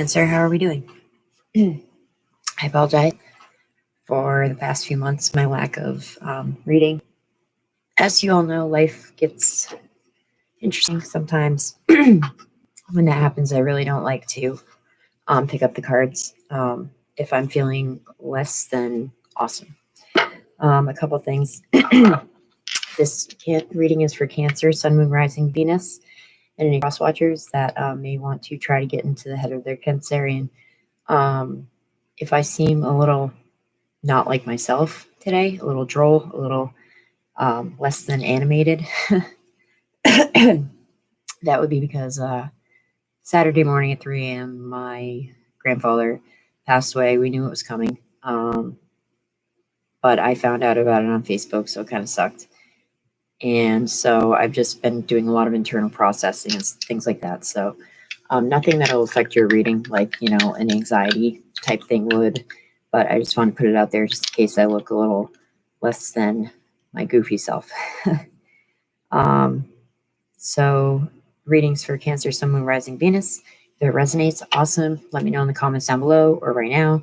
Cancer, how are we doing? I apologize for the past few months, my lack of reading. As you all know, life gets interesting sometimes. When that happens, I really don't like to pick up the cards if I'm feeling less than awesome. A couple things. This reading is for Cancer, Sun, Moon, Rising, Venus, and any cross watchers that may want to try to get into the head of their Cancerian. If I seem a little not like myself today, a little droll, a little less than animated, that would be because Saturday morning at 3 a.m., my grandfather passed away. We knew it was coming, but I found out about it on Facebook, so it kind of sucked. And so I've just been doing a lot of internal processing and things like that. So nothing that'll affect your reading, like, an anxiety type thing would. But I just want to put it out there just in case I look a little less than my goofy self. So readings for Cancer, Sun, Moon, Rising, Venus. If it resonates, awesome. Let me know in the comments down below or right now.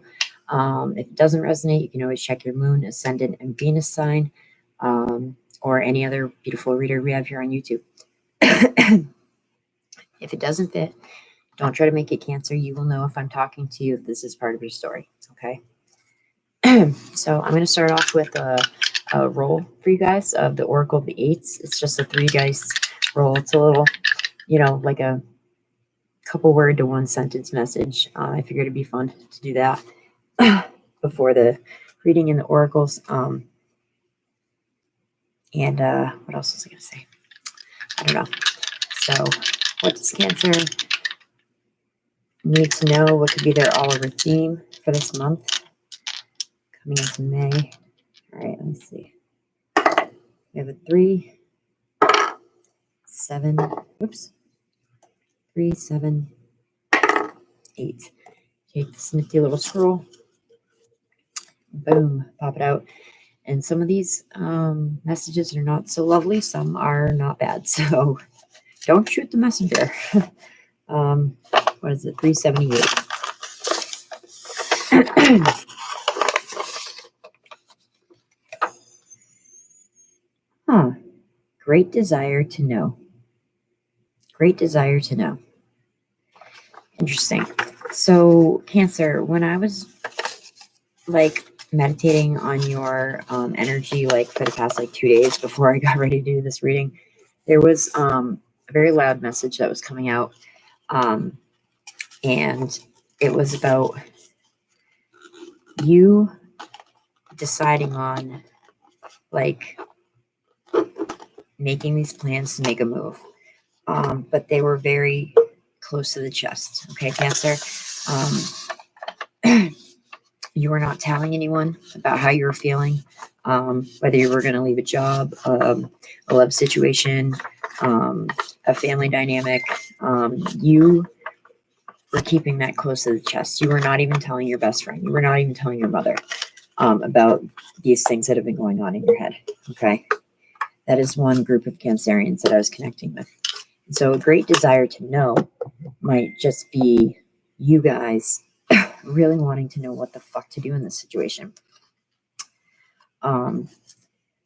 If it doesn't resonate, you can always check your moon, ascendant, and Venus sign, or any other beautiful reader we have here on YouTube. If it doesn't fit, don't try to make it Cancer. You will know if I'm talking to you if this is part of your story, okay? So I'm going to start off with a roll for you guys of the Oracle of the Eights. It's just a 3 dice roll. It's a little, like a couple word to one sentence message. I figured it'd be fun to do that before the reading in the oracles. And what else was I going to say? I don't know. So what does Cancer need to know? What could be their all-over theme for this month coming into May? All right, let me see. We have a 3, 7, 3, 7, 8. Take this nifty little scroll. Boom, pop it out. And some of these messages are not so lovely. Some are not bad. So don't shoot the messenger. What is it? 378. Great desire to know. Great desire to know. Interesting. So Cancer, when I was meditating on your energy, for the past 2 days before I got ready to do this reading, there was a very loud message that was coming out. And it was about you deciding on making these plans to make a move. But they were very close to the chest. Okay, Cancer. You were not telling anyone about how you were feeling, whether you were going to leave a job, a love situation, a family dynamic. You were keeping that close to the chest. You were not even telling your best friend. You were not even telling your mother about these things that have been going on in your head. Okay. That is one group of Cancerians that I was connecting with. And so a great desire to know might just be you guys really wanting to know what the fuck to do in this situation.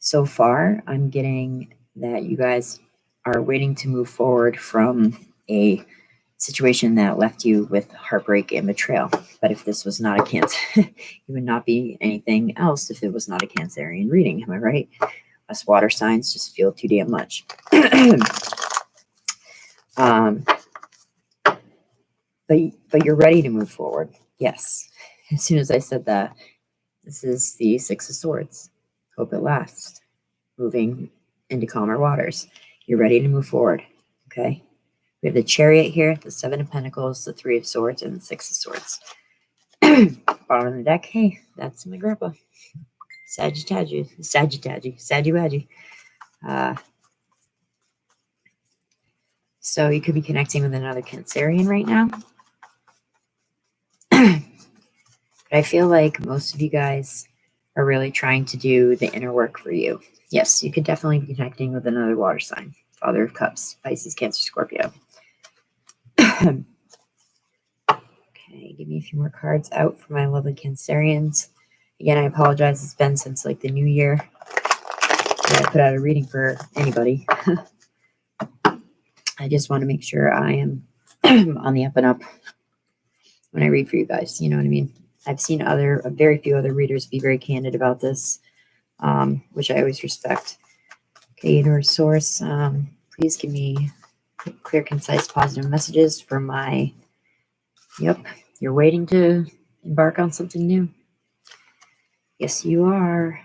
So far, I'm getting that you guys are waiting to move forward from a situation that left you with heartbreak and betrayal. But if this was not a Cancer, it would not be anything else if it was not a Cancerian reading. Am I right? Us water signs just feel too damn much. But you're ready to move forward. Yes. As soon as I said that, this is the 6 of Swords. Hope it lasts. Moving into calmer waters. You're ready to move forward. Okay. We have the Chariot here, the 7 of Pentacles, the 3 of Swords, and the 6 of Swords. Bottom of the deck. Hey, that's my grandpa. Sagittagi. So you could be connecting with another Cancerian right now. But I feel like most of you guys are really trying to do the inner work for you. Yes, you could definitely be connecting with another water sign. Father of Cups, Pisces, Cancer, Scorpio. Okay. Okay, give me a few more cards out for my lovely Cancerians. Again, I apologize. It's been since like the new year that I put out a reading for anybody. I just want to make sure I am on the up and up when I read for you guys. You know what I mean? I've seen very few other readers be very candid about this, which I always respect. Okay, Universe Source, please give me clear, concise, positive messages for my, yep, you're waiting to embark on something new. Yes, you are.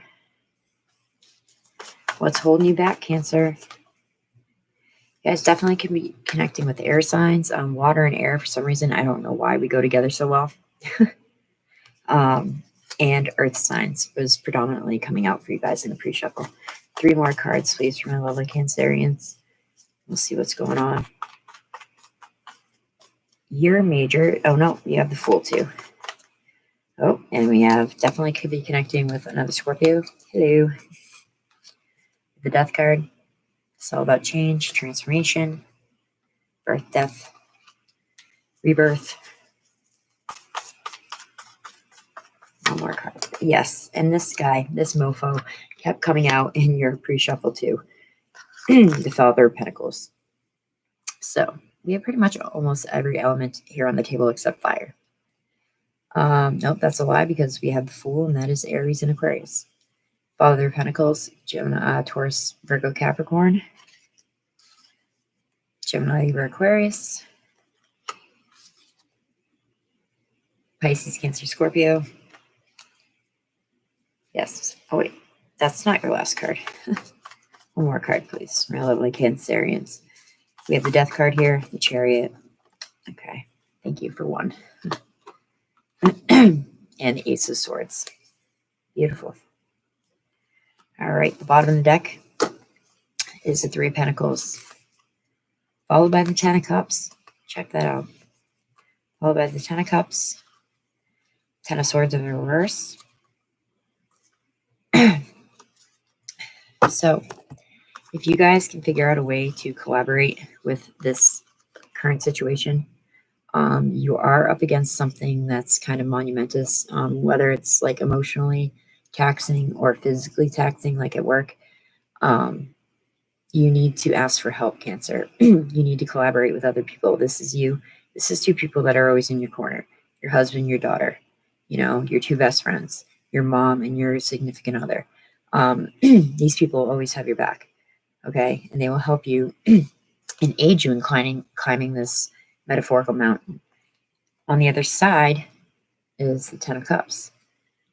What's holding you back, Cancer? You guys definitely can be connecting with air signs. Water and air, for some reason, I don't know why we go together so well. And earth signs was predominantly coming out for you guys in the pre-shuffle. 3 more cards, please, for my lovely Cancerians. We'll see what's going on. You're major. Oh, no, you have the Fool, too. Oh, and we have definitely could be connecting with another Scorpio. Hello. The Death card. It's all about change, transformation, birth, death, rebirth. One more card. Yes, and this guy, this mofo, kept coming out in your pre-shuffle too. The Father of Pentacles. So we have pretty much almost every element here on the table except fire. Nope, that's a lie because we have the Fool, and that is Aries and Aquarius. Father of Pentacles, Gemini, Taurus, Virgo, Capricorn. Gemini, Libra, Aquarius. Pisces, Cancer, Scorpio. Yes. Oh, wait. That's not your last card. One more card, please. My lovely Cancerians. We have the Death card here, the Chariot. Okay. Thank you for one. And the Ace of Swords. Beautiful. All right. The bottom of the deck is the 3 of Pentacles, followed by the 10 of Cups. Check that out. Followed by the 10 of Cups, 10 of Swords in reverse. So, if you guys can figure out a way to collaborate with this current situation, you are up against something that's kind of monumentous, whether it's like emotionally taxing or physically taxing, like at work. You need to ask for help, Cancer. You need to collaborate with other people. This is you. This is 2 people that are always in your corner. Your husband, your daughter, your 2 best friends, your mom, and your significant other. These people always have your back, okay? And they will help you and aid you in climbing this metaphorical mountain. On the other side is the 10 of Cups,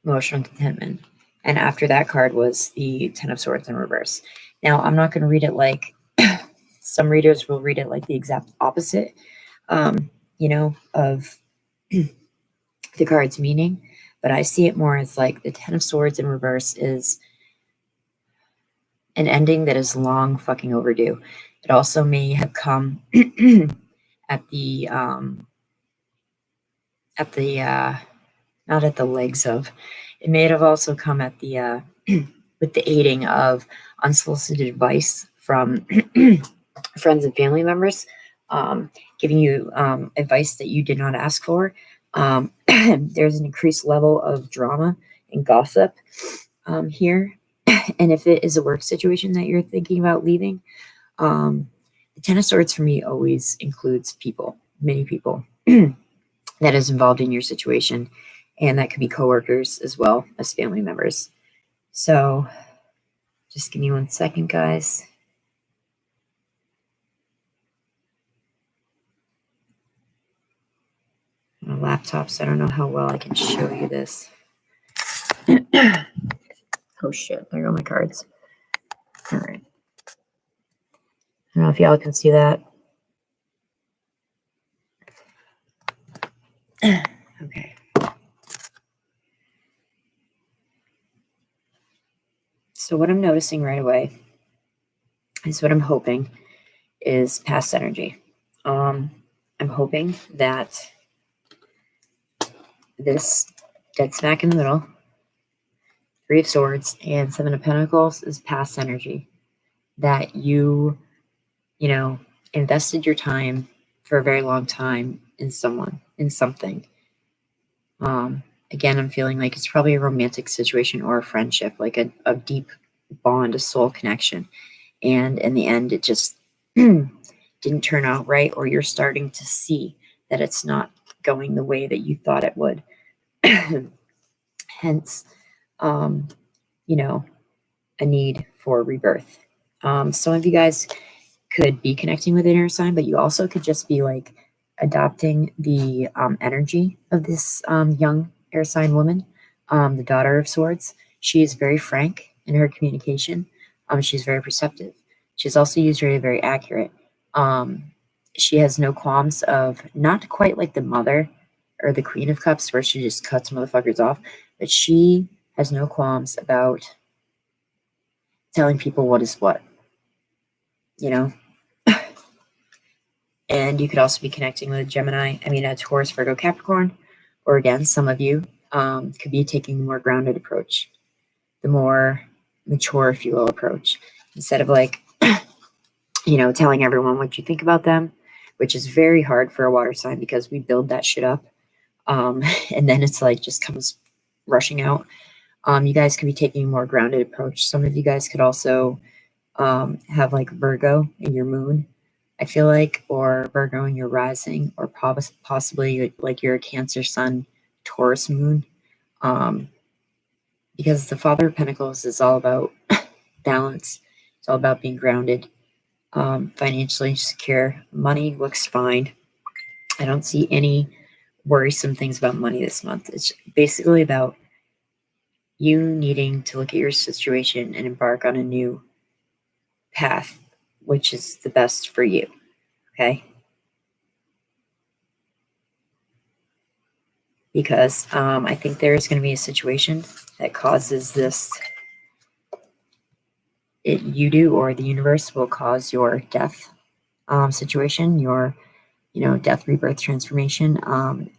emotional contentment. And after that card was the 10 of Swords in reverse. Now, I'm not going to read it like some readers will read it like the exact opposite, of the card's meaning. But I see it more as like the 10 of Swords in reverse is an ending that is long fucking overdue. It also may have come at the not at the legs of. It may have also come at the with the aiding of unsolicited advice from friends and family members, giving you advice that you did not ask for. There's an increased level of drama and gossip here. And if it is a work situation that you're thinking about leaving, the 10 of Swords for me always includes people, many people that is involved in your situation. And that could be coworkers as well as family members. So just give me 1 second, guys. My laptops, I don't know how well I can show you this. Oh shit, there go my cards. All right. I don't know if y'all can see that. Okay. So what I'm noticing right away is what I'm hoping is past energy. I'm hoping that this dead smack in the middle, 3 of Swords and 7 of Pentacles is past energy. That you invested your time for a very long time in someone, in something. Again, I'm feeling like it's probably a romantic situation or a friendship, like a deep bond, a soul connection. And in the end, it just didn't turn out right, or you're starting to see that it's not going the way that you thought it would. Hence, um, you know, a need for rebirth. Some of you guys could be connecting with an air sign, but you also could just be like adopting the energy of this young air sign woman, the daughter of swords. She is very frank in her communication. She's very perceptive. She's also usually very accurate. Um, she has no qualms of not quite like the mother or the queen of cups where she just cuts motherfuckers off, but she has no qualms about telling people what is what, you know? And you could also be connecting with a Taurus, Virgo, Capricorn, or again, some of you could be taking the more grounded approach, the more mature, if you will, approach, instead of like, telling everyone what you think about them, which is very hard for a water sign because we build that shit up. And then it's like just comes rushing out. You guys could be taking a more grounded approach. Some of you guys could also have like Virgo in your moon, I feel like, or Virgo in your rising, or possibly like you're a Cancer Sun, Taurus moon, because the Father of Pentacles is all about balance. It's all about being grounded, financially secure. Money looks fine. I don't see any worrisome things about money this month. It's basically about you needing to look at your situation and embark on a new path, which is the best for you. Okay. Because I think there is going to be a situation that causes this. You do, or the universe will cause your death situation, your death, rebirth, transformation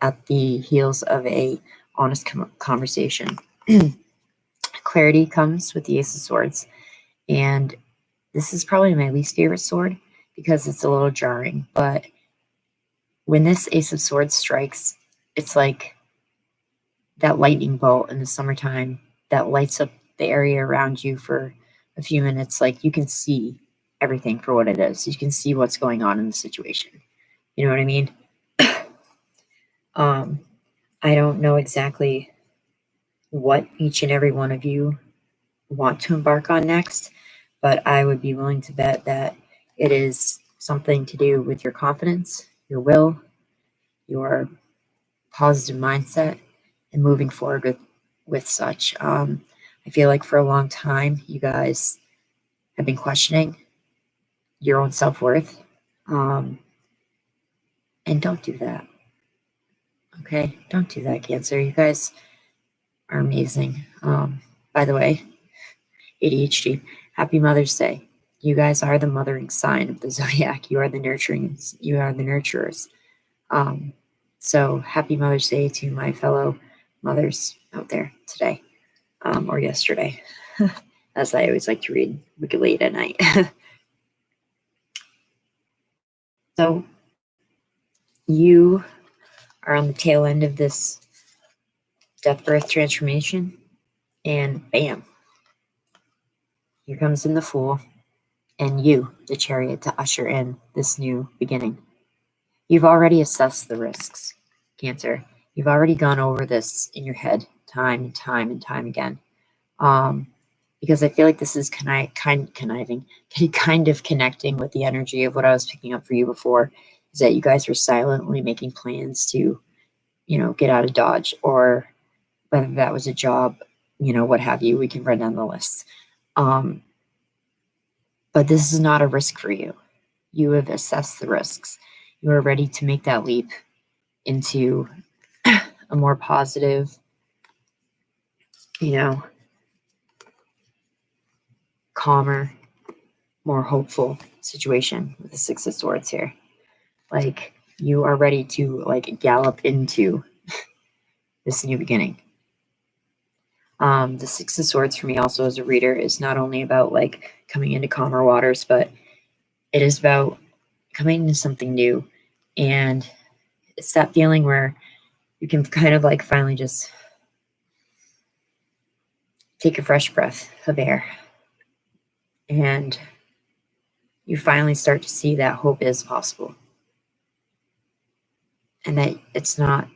at the heels of a honest conversation. Clarity comes with the Ace of Swords, and this is probably my least favorite sword because it's a little jarring. But when this Ace of Swords strikes, it's like that lightning bolt in the summertime that lights up the area around you for a few minutes. Like you can see everything for what it is. You can see what's going on in the situation. You know what I mean? I don't know exactly what each and every one of you want to embark on next, but I would be willing to bet that it is something to do with your confidence, your will, your positive mindset, and moving forward with such. I feel like for a long time, you guys have been questioning your own self-worth. And don't do that. Okay? Don't do that, Cancer. You guys are amazing. By the way, ADHD, happy Mother's Day. You guys are the mothering sign of the zodiac. You are the nurturers. So happy Mother's Day to my fellow mothers out there today, or yesterday, as I always like to read late at night. So you are on the tail end of this death, birth, transformation, and bam, here comes in the Fool, and you, the Chariot, to usher in this new beginning. You've already assessed the risks, Cancer. You've already gone over this in your head time and time and time again. Because I feel like this is kind of connecting with the energy of what I was picking up for you before, is that you guys were silently making plans to, get out of Dodge, or whether that was a job, what have you. We can run down the list. But this is not a risk for you. You have assessed the risks. You are ready to make that leap into a more positive, calmer, more hopeful situation with the Six of Swords here. Like you are ready to like gallop into this new beginning. The Six of Swords for me also as a reader is not only about like coming into calmer waters, but it is about coming into something new. And it's that feeling where you can kind of like finally just take a fresh breath of air, and you finally start to see that hope is possible, and that it's not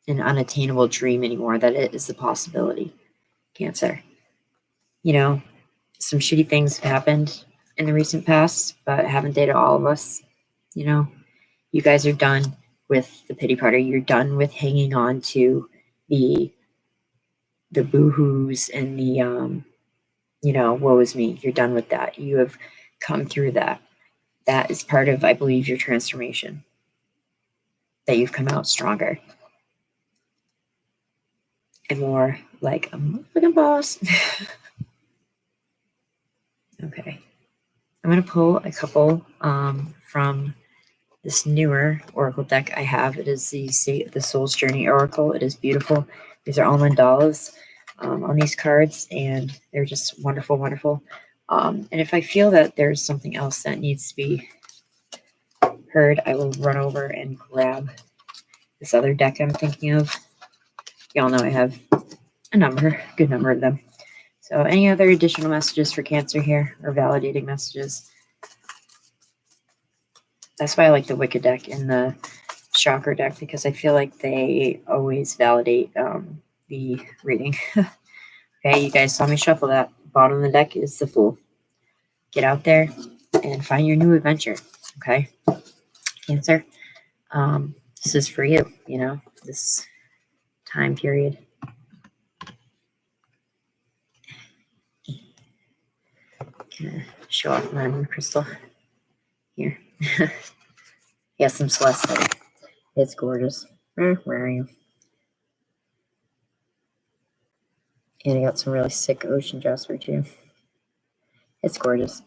an unattainable dream anymore, that it is a possibility. Cancer. You know, some shitty things have happened in the recent past, but haven't they to all of us? You know, you guys are done with the pity party. You're done with hanging on to the boo-hoos and the woe is me. You're done with that. You have come through that. That is part of, I believe, your transformation. That you've come out stronger and more like a motherfucking boss. Okay. I'm going to pull a couple from this newer oracle deck I have. It is the Soul's Journey Oracle. It is beautiful. These are all mandalas on these cards, and they're just wonderful, wonderful. And if I feel that there's something else that needs to be heard, I will run over and grab this other deck I'm thinking of. Y'all know I have a good number of them. So any other additional messages for Cancer here, or validating messages? That's why I like the Wicked deck and the Chakra deck, because I feel like they always validate the reading. Okay, you guys saw me shuffle that. Bottom of the deck is the Fool. Get out there and find your new adventure. Okay, Cancer. This is for you, this time period. Gonna show off my new crystal here. Yes, some Celeste. It's gorgeous. Where are you? And I got some really sick ocean jasper too. It's gorgeous.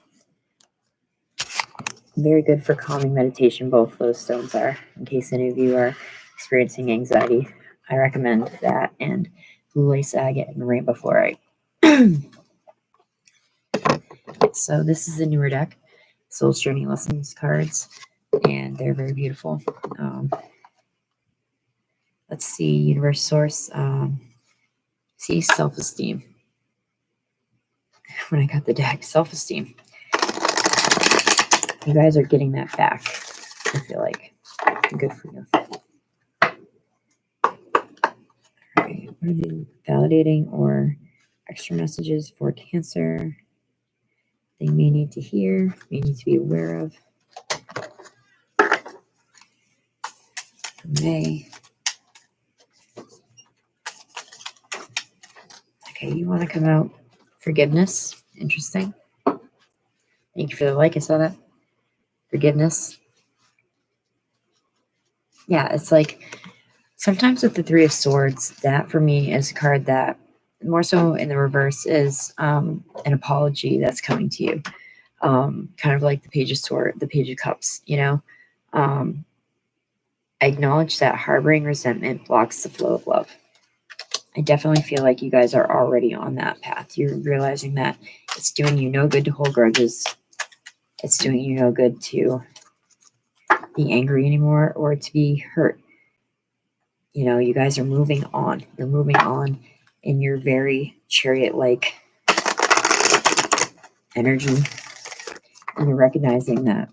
Very good for calming meditation. Both those stones are. In case any of you are experiencing anxiety, I recommend that and blue lace agate and rainbow fluorite. So this is the newer deck, Soul's Journey Lessons cards, and they're very beautiful. Let's see, Universe Source. See, self-esteem. When I got the deck, self-esteem. You guys are getting that back, I feel like. Good for you. All right, what are they validating or extra messages for Cancer? They may need to hear, may need to be aware of. May. Okay, you want to come out. Forgiveness. Interesting. Thank you for the like. I saw that. Forgiveness. Yeah, it's like sometimes with the Three of Swords, that for me is a card that more so in the reverse is an apology that's coming to you. Kind of like the Page of Swords, the Page of Cups, I acknowledge that harboring resentment blocks the flow of love. I definitely feel like you guys are already on that path. You're realizing that it's doing you no good to hold grudges. It's doing you no good to be angry anymore or to be hurt. You guys are moving on. You're moving on in your very chariot-like energy. And you're recognizing that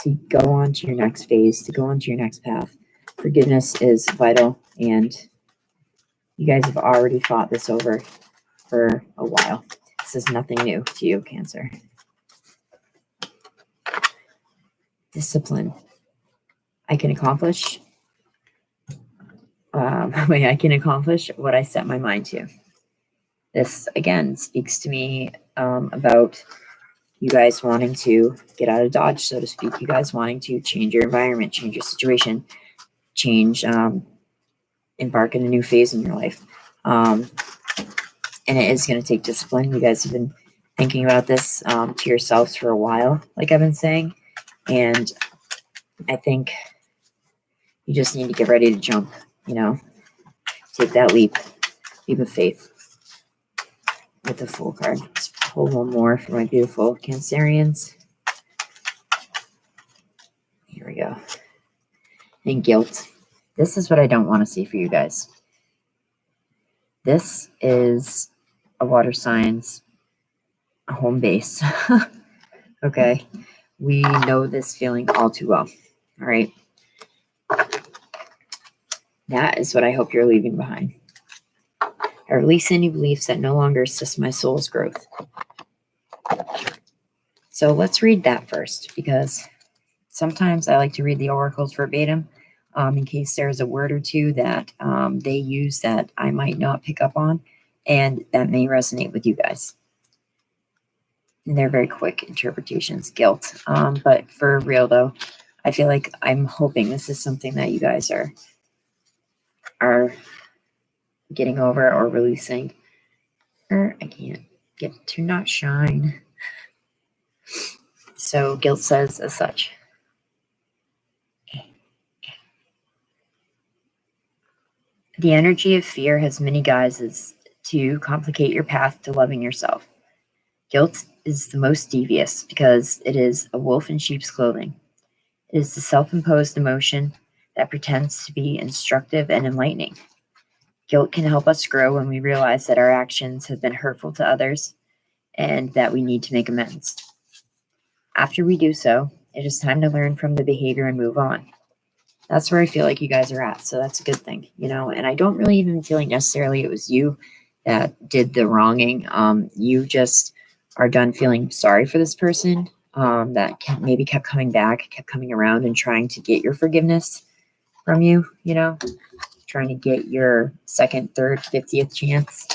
to go on to your next phase, to go on to your next path, forgiveness is vital. And you guys have already fought this over for a while. This is nothing new to you, Cancer. Discipline. I can accomplish what I set my mind to. This, again, speaks to me about you guys wanting to get out of Dodge, so to speak. You guys wanting to change your environment, change your situation, embark in a new phase in your life. And it is going to take discipline. You guys have been thinking about this to yourselves for a while, like I've been saying. And I think you just need to get ready to jump, take that leap of faith with the Fool card. Let's pull one more for my beautiful Cancerians. Here we go. And guilt. This is what I don't want to see for you guys. This is a water sign's home base. Okay. We know this feeling all too well. All right. That is what I hope you're leaving behind. I release any beliefs that no longer assist my soul's growth. So let's read that first, because sometimes I like to read the oracles verbatim in case there's a word or two that they use that I might not pick up on, and that may resonate with you guys. And they're very quick interpretations, guilt. But for real, though, I feel like I'm hoping this is something that you guys are getting over or releasing. Or I can't get to not shine. So guilt says as such. The energy of fear has many guises to complicate your path to loving yourself. Guilt is the most devious because it is a wolf in sheep's clothing. It is the self-imposed emotion that pretends to be instructive and enlightening. Guilt can help us grow when we realize that our actions have been hurtful to others and that we need to make amends. After we do so, it is time to learn from the behavior and move on. That's where I feel like you guys are at, so that's a good thing, and I don't really even feel like necessarily it was you that did the wronging. You just are done feeling sorry for this person that maybe kept coming back, kept coming around and trying to get your forgiveness from you, trying to get your second, third, 50th chance.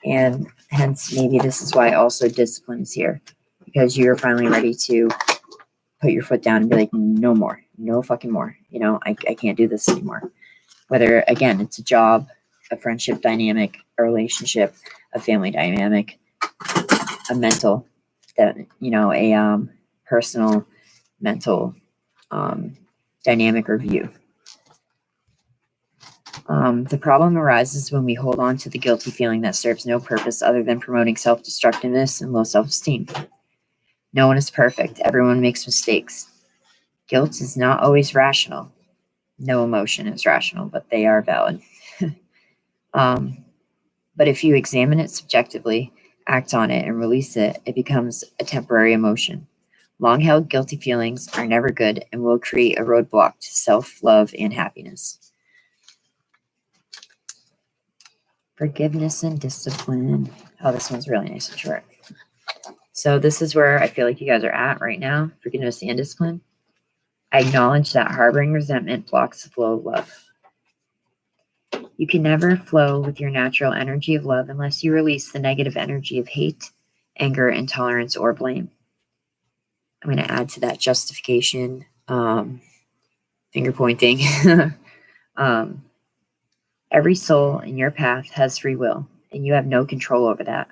And hence, maybe this is why also discipline is here, because you're finally ready to put your foot down and be like, no more, no fucking more. I can't do this anymore. Whether, again, it's a job, a friendship dynamic, a relationship, a family dynamic, a mental, a personal mental dynamic or view. The problem arises when we hold on to the guilty feeling that serves no purpose other than promoting self-destructiveness and low self-esteem. No one is perfect. Everyone makes mistakes. Guilt is not always rational. No emotion is rational, but they are valid. But if you examine it subjectively, act on it, and release it, it becomes a temporary emotion. Long-held guilty feelings are never good and will create a roadblock to self-love and happiness. Forgiveness and discipline. Oh, this one's really nice and short. So this is where I feel like you guys are at right now. Forgiveness and discipline. I acknowledge that harboring resentment blocks the flow of love. You can never flow with your natural energy of love unless you release the negative energy of hate, anger, intolerance, or blame. I'm going to add to that justification, finger pointing. Every soul in your path has free will, and you have no control over that.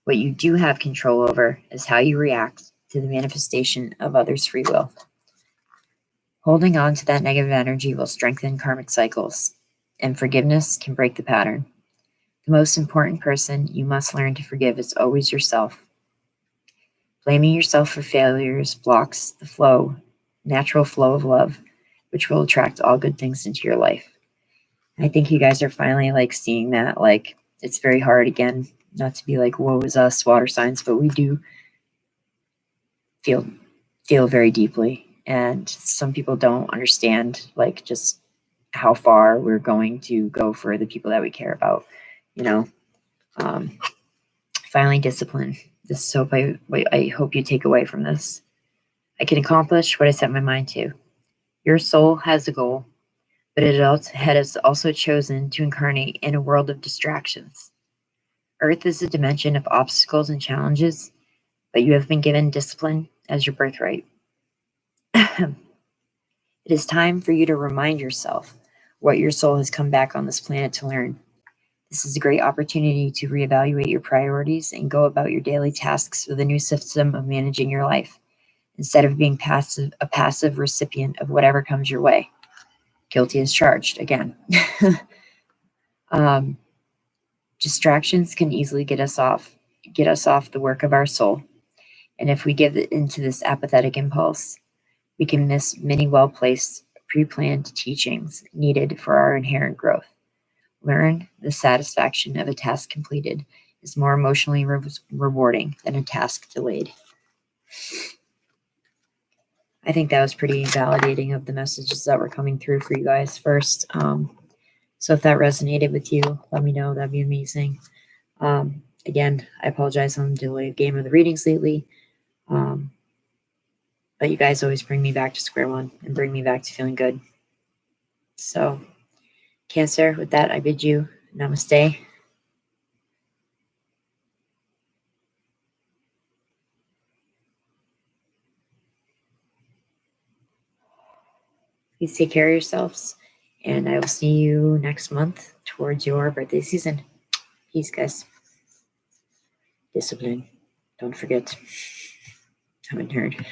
What you do have control over is how you react to the manifestation of others' free will. Holding on to that negative energy will strengthen karmic cycles, and forgiveness can break the pattern. The most important person you must learn to forgive is always yourself. Blaming yourself for failures blocks the natural flow of love, which will attract all good things into your life. I think you guys are finally seeing that. It's very hard, again, not to be woe is us, water signs, but we do feel very deeply. And some people don't understand just how far we're going to go for the people that we care about, Finally, discipline. This is what I hope you take away from this. I can accomplish what I set my mind to. Your soul has a goal, but it has also chosen to incarnate in a world of distractions. Earth is a dimension of obstacles and challenges, but you have been given discipline as your birthright. It is time for you to remind yourself what your soul has come back on this planet to learn. This is a great opportunity to reevaluate your priorities and go about your daily tasks with a new system of managing your life, instead of being a passive recipient of whatever comes your way. Guilty as charged, again. Distractions can easily get us off the work of our soul. And if we give into this apathetic impulse, we can miss many well-placed pre-planned teachings needed for our inherent growth. Learn the satisfaction of a task completed is more emotionally rewarding than a task delayed. I think that was pretty validating of the messages that were coming through for you guys first. So if that resonated with you, let me know. That'd be amazing. Again, I apologize on the delayed game of the readings lately. But you guys always bring me back to square one and bring me back to feeling good. So, Cancer, with that, I bid you namaste. Please take care of yourselves, and I will see you next month towards your birthday season. Peace, guys. Discipline. Don't forget. I'm a nerd.